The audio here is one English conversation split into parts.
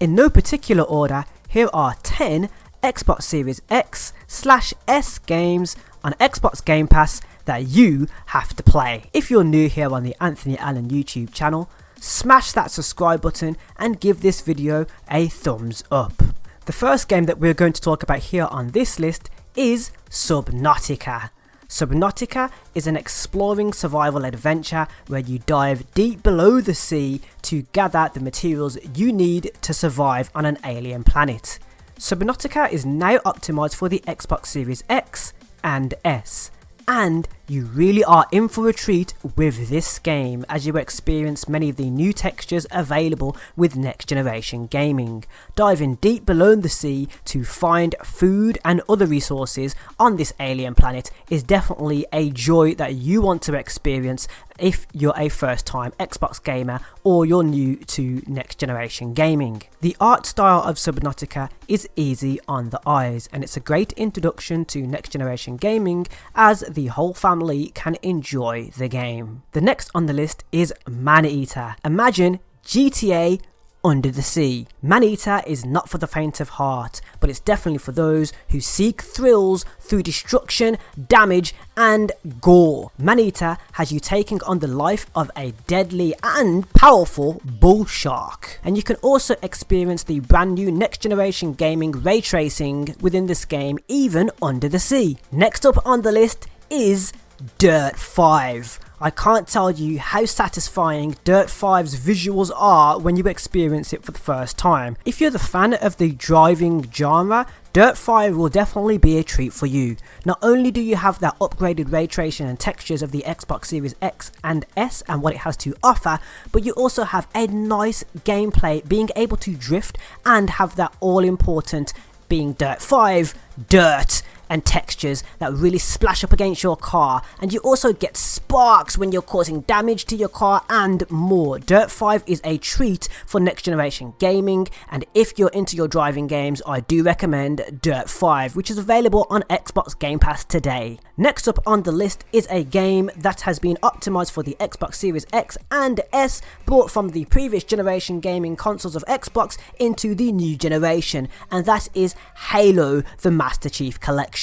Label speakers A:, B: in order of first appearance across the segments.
A: In no particular order, here are 10 Xbox Series X/S games on Xbox Game Pass that you have to play. If you're new here on the Anthony Allen YouTube channel, smash that subscribe button and give this video a thumbs up. The first game that we're going to talk about here on this list is Subnautica. Subnautica is an exploring survival adventure where you dive deep below the sea to gather the materials you need to survive on an alien planet. Subnautica is now optimized for the Xbox Series X and S, and you really are in for a treat with this game as you experience many of the new textures available with next generation gaming. Diving deep below the sea to find food and other resources on this alien planet is definitely a joy that you want to experience if you're a first time Xbox gamer or you're new to next generation gaming. The art style of Subnautica is easy on the eyes, and it's a great introduction to next generation gaming as the whole family can enjoy the game. The next on the list is Maneater. Imagine GTA under the sea. Maneater is not for the faint of heart, but it's definitely for those who seek thrills through destruction, damage and gore. Maneater has you taking on the life of a deadly and powerful bull shark, and you can also experience the brand new next generation gaming ray tracing within this game even under the sea. Next up on the list is Dirt 5. I can't tell you how satisfying Dirt 5's visuals are when you experience it for the first time. If you're the fan of the driving genre, Dirt 5 will definitely be a treat for you. Not only do you have that upgraded ray tracing and textures of the Xbox Series X and S and what it has to offer, but you also have a nice gameplay, being able to drift and have that all important being Dirt 5 dirt and textures that really splash up against your car, and you also get sparks when you're causing damage to your car and more. Dirt 5 is a treat for next generation gaming, and if you're into your driving games, I do recommend Dirt 5, which is available on Xbox Game Pass today. Next up on the list is a game that has been optimized for the Xbox Series X and S, brought from the previous generation gaming consoles of Xbox into the new generation, and that is Halo the Master Chief Collection.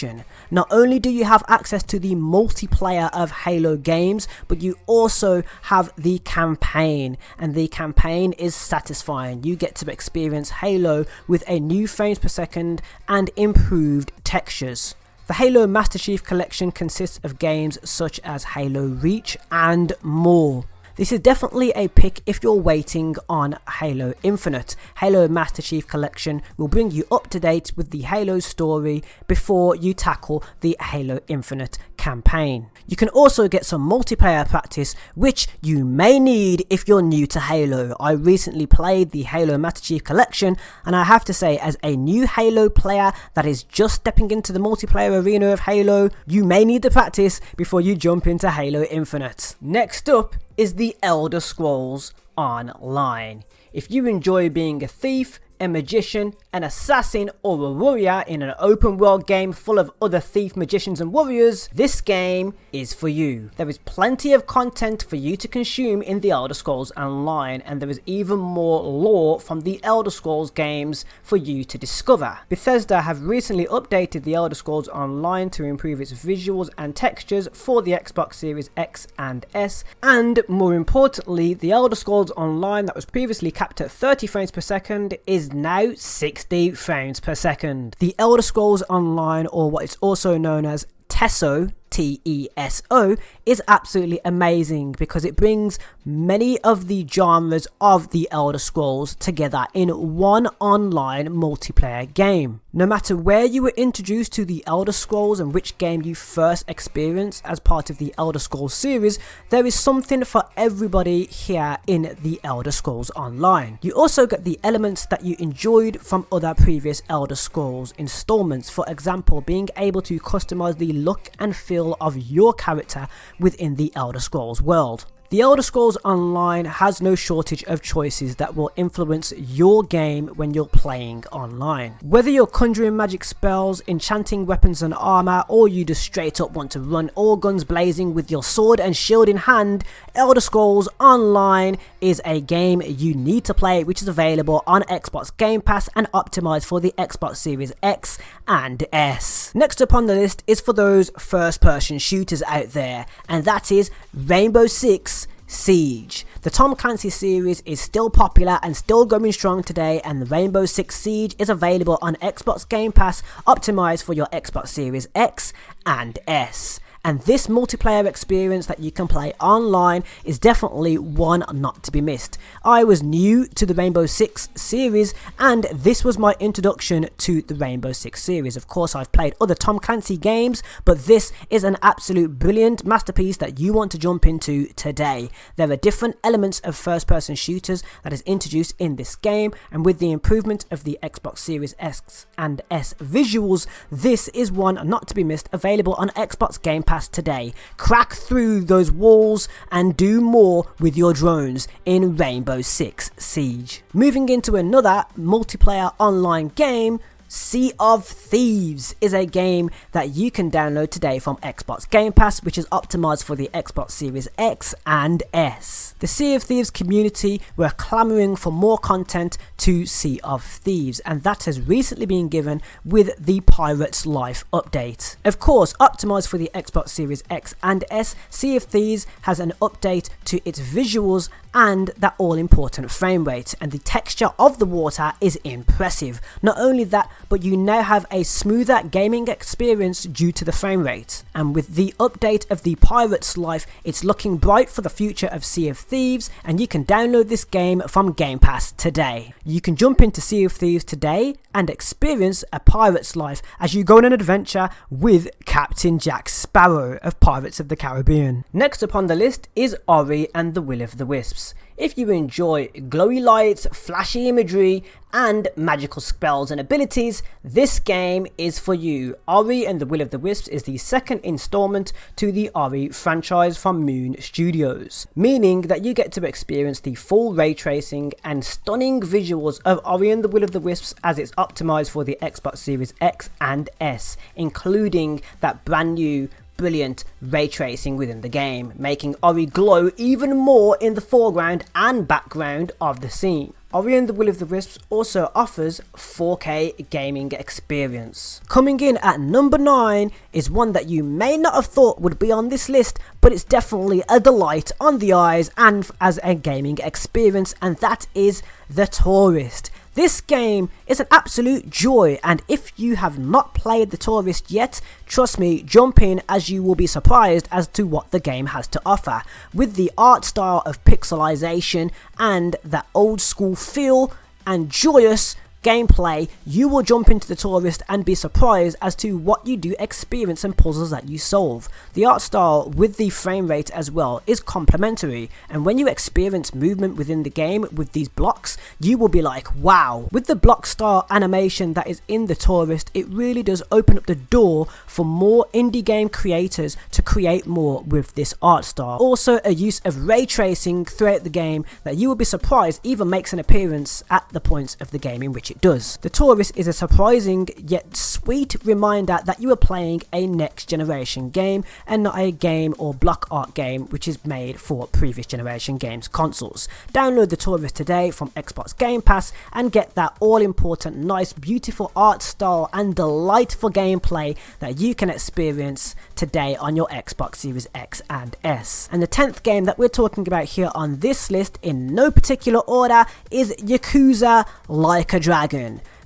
A: Not only do you have access to the multiplayer of Halo games, but you also have the campaign, and the campaign is satisfying. You get to experience Halo with a new frames per second and improved textures. The Halo Master Chief Collection consists of games such as Halo Reach and more. This is definitely a pick if you're waiting on Halo Infinite. Halo Master Chief Collection will bring you up to date with the Halo story before you tackle the Halo Infinite campaign. You can also get some multiplayer practice, which you may need if you're new to Halo. I recently played the Halo Master Chief Collection, and I have to say, as a new Halo player that is just stepping into the multiplayer arena of Halo, you may need the practice before you jump into Halo Infinite. Next up is the Elder Scrolls Online. If you enjoy being a thief, a magician, an assassin or a warrior in an open world game full of other thief, magicians and warriors, this game is for you. There is plenty of content for you to consume in the Elder Scrolls Online, and there is even more lore from the Elder Scrolls games for you to discover. Bethesda have recently updated the Elder Scrolls Online to improve its visuals and textures for the Xbox Series X and S, and more importantly, the Elder Scrolls Online that was previously capped at 30 frames per second is now 60 frames per second. The Elder Scrolls Online, or what is also known as TESO, TESO, is absolutely amazing because it brings many of the genres of the Elder Scrolls together in one online multiplayer game. No matter where you were introduced to the Elder Scrolls and which game you first experienced as part of the Elder Scrolls series, there is something for everybody here in the Elder Scrolls Online. You also get the elements that you enjoyed from other previous Elder Scrolls installments, for example being able to customize the look and feel of your character within the Elder Scrolls world. The Elder Scrolls Online has no shortage of choices that will influence your game when you're playing online. Whether you're conjuring magic spells, enchanting weapons and armor, or you just straight up want to run all guns blazing with your sword and shield in hand, Elder Scrolls Online is a game you need to play, which is available on Xbox Game Pass and optimized for the Xbox Series X and S. Next up on the list is for those first-person shooters out there, and that is Rainbow Six Siege. The Tom Clancy series is still popular and still going strong today, and the Rainbow Six Siege is available on Xbox Game Pass, optimized for your Xbox Series X and S. And this multiplayer experience that you can play online is definitely one not to be missed. I was new to the Rainbow Six series, and this was my introduction to the Rainbow Six series. Of course, I've played other Tom Clancy games, but this is an absolute brilliant masterpiece that you want to jump into today. There are different elements of first-person shooters that is introduced in this game, and with the improvement of the Xbox Series X and S visuals, this is one not to be missed, available on Xbox Game Pass today. Crack through those walls and do more with your drones in Rainbow Six Siege. Moving into another multiplayer online game, Sea of Thieves is a game that you can download today from Xbox Game Pass, which is optimized for the Xbox Series X and S. The Sea of Thieves community were clamoring for more content to Sea of Thieves, and that has recently been given with the Pirate's Life update. Of course, optimized for the Xbox Series X and S, Sea of Thieves has an update to its visuals and that all-important frame rate, and the texture of the water is impressive. Not only that, but you now have a smoother gaming experience due to the frame rate. And with the update of the Pirate's Life, it's looking bright for the future of Sea of Thieves, and you can download this game from Game Pass today. You can jump into Sea of Thieves today and experience a pirate's life as you go on an adventure with Captain Jack Sparrow of Pirates of the Caribbean. Next up on the list is Ori and the Will of the Wisps. If you enjoy glowy lights, flashy imagery, and magical spells and abilities, this game is for you. Ori and the Will of the Wisps is the second installment to the Ori franchise from Moon Studios, meaning that you get to experience the full ray tracing and stunning visuals of Ori and the Will of the Wisps as it's optimized for the Xbox Series X and S, including that brand new brilliant ray tracing within the game, making Ori glow even more in the foreground and background of the scene. Ori and the Will of the Wisps also offers 4K gaming experience. Coming in at number 9 is one that you may not have thought would be on this list, but it's definitely a delight on the eyes and as a gaming experience, and that is The Tourist. This game is an absolute joy, and if you have not played The Tourist yet, trust me, jump in as you will be surprised as to what the game has to offer. With the art style of pixelization and that old school feel and joyous gameplay, you will jump into The Tourist and be surprised as to what you do experience and puzzles that you solve. The art style with the frame rate as well is complementary, and when you experience movement within the game with these blocks, you will be like, wow. With the block style animation that is in The Tourist, it really does open up the door for more indie game creators to create more with this art style. Also, a use of ray tracing throughout the game that you will be surprised even makes an appearance at the points of the game in which it does. The Tourist is a surprising yet sweet reminder that you are playing a next generation game and not a game or block art game which is made for previous generation games consoles. Download The Tourist today from Xbox Game Pass and get that all important, nice, beautiful art style and delightful gameplay that you can experience today on your Xbox Series X and S. And the 10th game that we're talking about here on this list, in no particular order, is Yakuza Like a Dragon.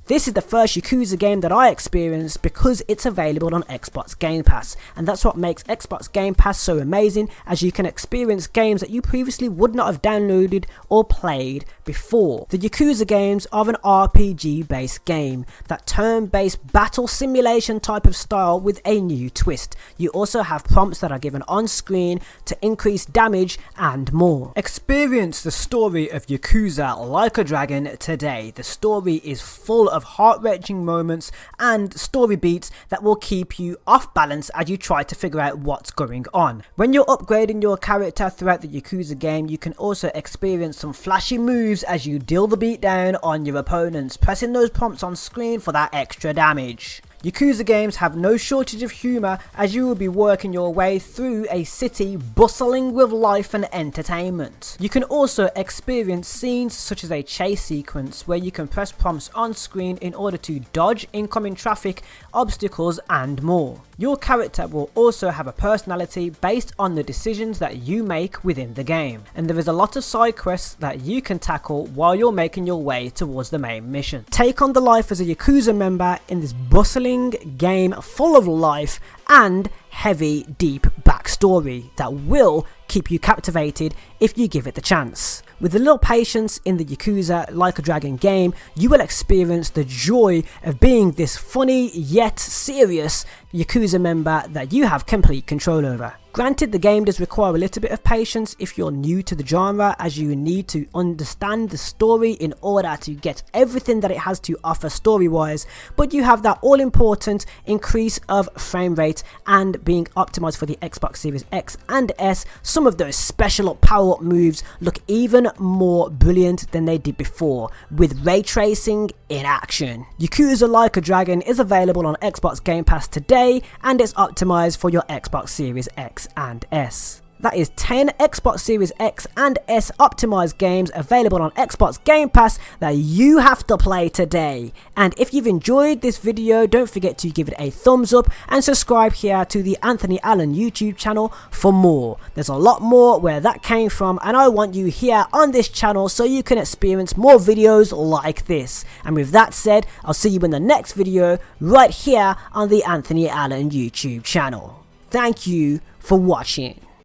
A: This is the first Yakuza game that I experienced because it's available on Xbox Game Pass, and that's what makes Xbox Game Pass so amazing, as you can experience games that you previously would not have downloaded or played before. The Yakuza games are an RPG based game, that turn-based battle simulation type of style with a new twist. You also have prompts that are given on screen to increase damage and more. Experience the story of Yakuza Like a Dragon today. The story is full of of heart-wrenching moments and story beats that will keep you off balance as you try to figure out what's going on. When you're upgrading your character throughout the Yakuza game, you can also experience some flashy moves as you deal the beat down on your opponents, pressing those prompts on screen for that extra damage. Yakuza games have no shortage of humour as you will be working your way through a city bustling with life and entertainment. You can also experience scenes such as a chase sequence where you can press prompts on screen in order to dodge incoming traffic, obstacles and more. Your character will also have a personality based on the decisions that you make within the game, and there is a lot of side quests that you can tackle while you're making your way towards the main mission. Take on the life as a Yakuza member in this bustling game full of life and heavy, deep backstory that will keep you captivated if you give it the chance. With a little patience in the Yakuza Like a Dragon game, you will experience the joy of being this funny yet serious Yakuza member that you have complete control over. Granted, the game does require a little bit of patience if you're new to the genre, as you need to understand the story in order to get everything that it has to offer story-wise, but you have that all-important increase of frame rate and being optimized for the Xbox Series X and S. Some of those special power-up moves look even more brilliant than they did before, with ray tracing in action. Yakuza Like a Dragon is available on Xbox Game Pass today, and it's optimized for your Xbox Series X and S. That is 10 Xbox Series X and S optimized games available on Xbox Game Pass that you have to play today. And if you've enjoyed this video, don't forget to give it a thumbs up and subscribe here to the Anthony Allen YouTube channel for more. There's a lot more where that came from, and I want you here on this channel so you can experience more videos like this. And with that said, I'll see you in the next video right here on the Anthony Allen YouTube channel. Thank you for watching.